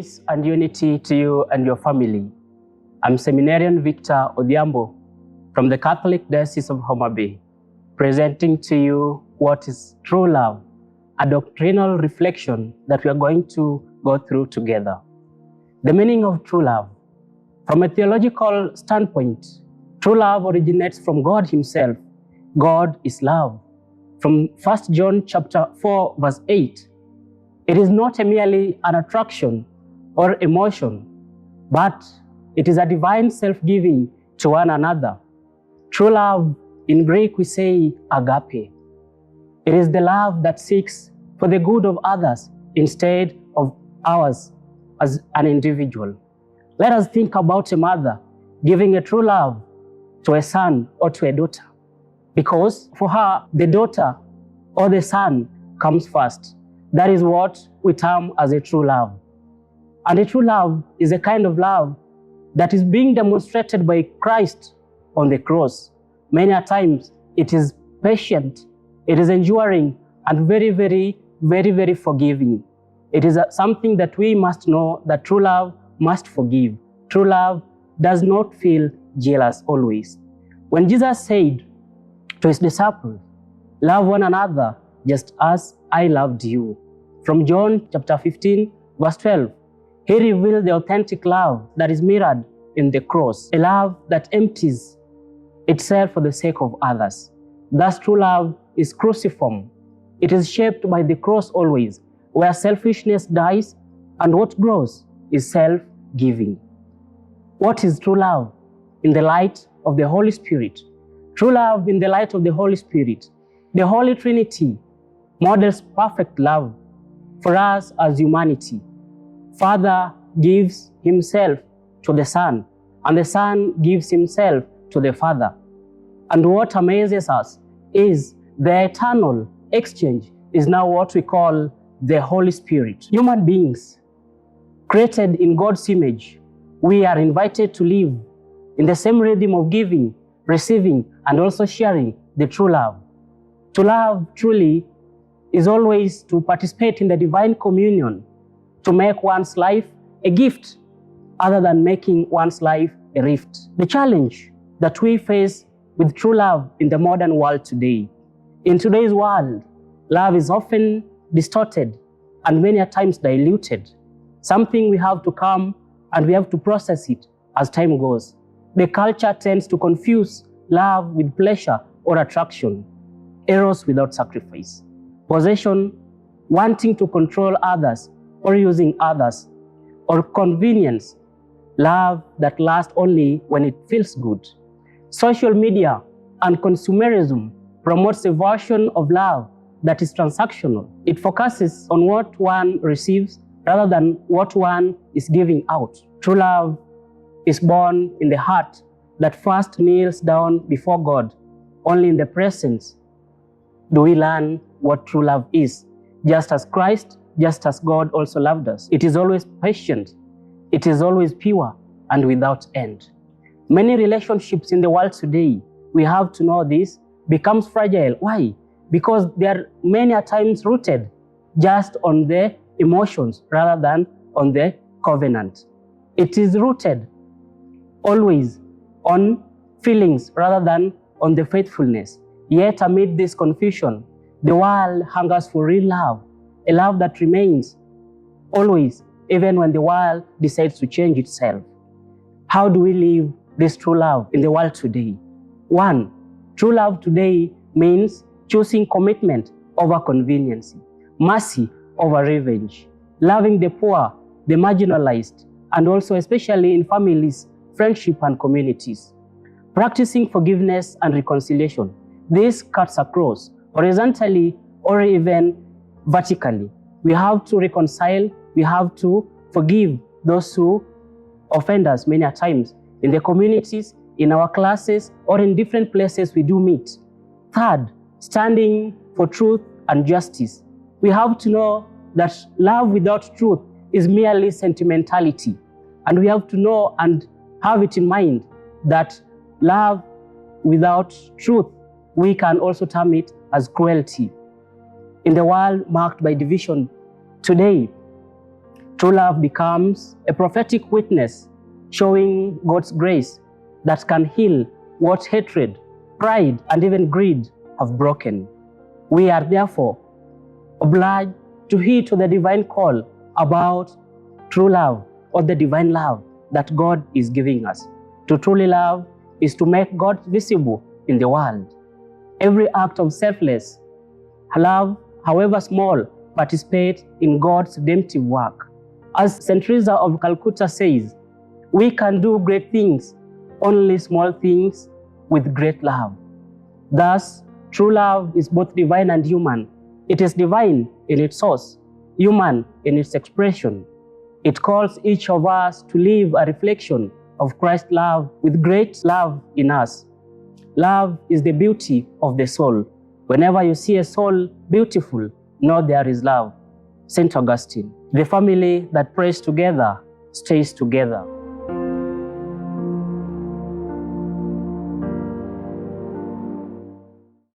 Grace and unity to you and your family. I'm Seminarian Victor Odhiambo from the Catholic Diocese of Homa Bay, presenting to you what is true love, a doctrinal reflection that we are going to go through together. The meaning of true love. From a theological standpoint, true love originates from God Himself. God is love. From 1 John chapter 4, verse 8, it is not merely an attraction or emotion, but it is a divine self-giving to one another. True love, in Greek we say agape. It is the love that seeks for the good of others instead of ours as an individual. Let us think about a mother giving a true love to a son or to a daughter, because for her, the daughter or the son comes first. That is what we term as a true love. And a true love is a kind of love that is being demonstrated by Christ on the cross. Many a times it is patient, it is enduring, and very, very forgiving. It is something that we must know, that true love must forgive. True love does not feel jealous always. When Jesus said to His disciples, "Love one another just as I loved you," from John chapter 15, verse 12, He revealed the authentic love that is mirrored in the cross, a love that empties itself for the sake of others. Thus, true love is cruciform. It is shaped by the cross always, where selfishness dies and what grows is self-giving. What is true love in the light of the Holy Spirit? True love in the light of the Holy Spirit. The Holy Trinity models perfect love for us as humanity. Father gives Himself to the Son, and the Son gives Himself to the Father. And what amazes us is the eternal exchange is now what we call the Holy Spirit. Human beings, created in God's image, we are invited to live in the same rhythm of giving, receiving, and also sharing the true love. To love truly is always to participate in the divine communion, to make one's life a gift other than making one's life a rift. The challenge that we face with true love in the modern world today. In today's world, love is often distorted and many a times diluted. Something we have to come and we have to process it as time goes. The culture tends to confuse love with pleasure or attraction, eros without sacrifice, possession, wanting to control others or using others, or convenience, love that lasts only when it feels good. Social media and consumerism promotes a version of love that is transactional. It focuses on what one receives rather than what one is giving out. True love is born in the heart that first kneels down before God. Only in the presence do we learn what true love is. Just as Christ, just as God also loved us. It is always patient. It is always pure and without end. Many relationships in the world today, we have to know this, becomes fragile. Why? Because they are many a times rooted just on the emotions rather than on the covenant. It is rooted always on feelings rather than on the faithfulness. Yet amid this confusion, the world hungers for real love, a love that remains always, even when the world decides to change itself. How do we live this true love in the world today? 1. True love today means choosing commitment over convenience, mercy over revenge, loving the poor, the marginalized, and also especially in families, friendship, and communities. Practicing forgiveness and reconciliation. This cuts across horizontally or even vertically. We have to reconcile, we have to forgive those who offend us many a times in the communities, in our classes, or in different places we do meet. 3rd, standing for truth and justice. We have to know that love without truth is merely sentimentality. And we have to know and have it in mind that love without truth, we can also term it as cruelty. In the world marked by division today, True love becomes a prophetic witness showing God's grace that can heal what hatred, pride, and even greed have broken. We are therefore obliged to heed to the divine call about true love, or the divine love that God is giving us. To truly love is to make God visible in the world. Every act of selfless love, however small, participates in God's redemptive work. As St. Teresa of Calcutta says, we can do great things, only small things with great love. Thus, true love is both divine and human. It is divine in its source, human in its expression. It calls each of us to live a reflection of Christ's love with great love in us. Love is the beauty of the soul. Whenever you see a soul beautiful, know there is love. St. Augustine. The family that prays together stays together.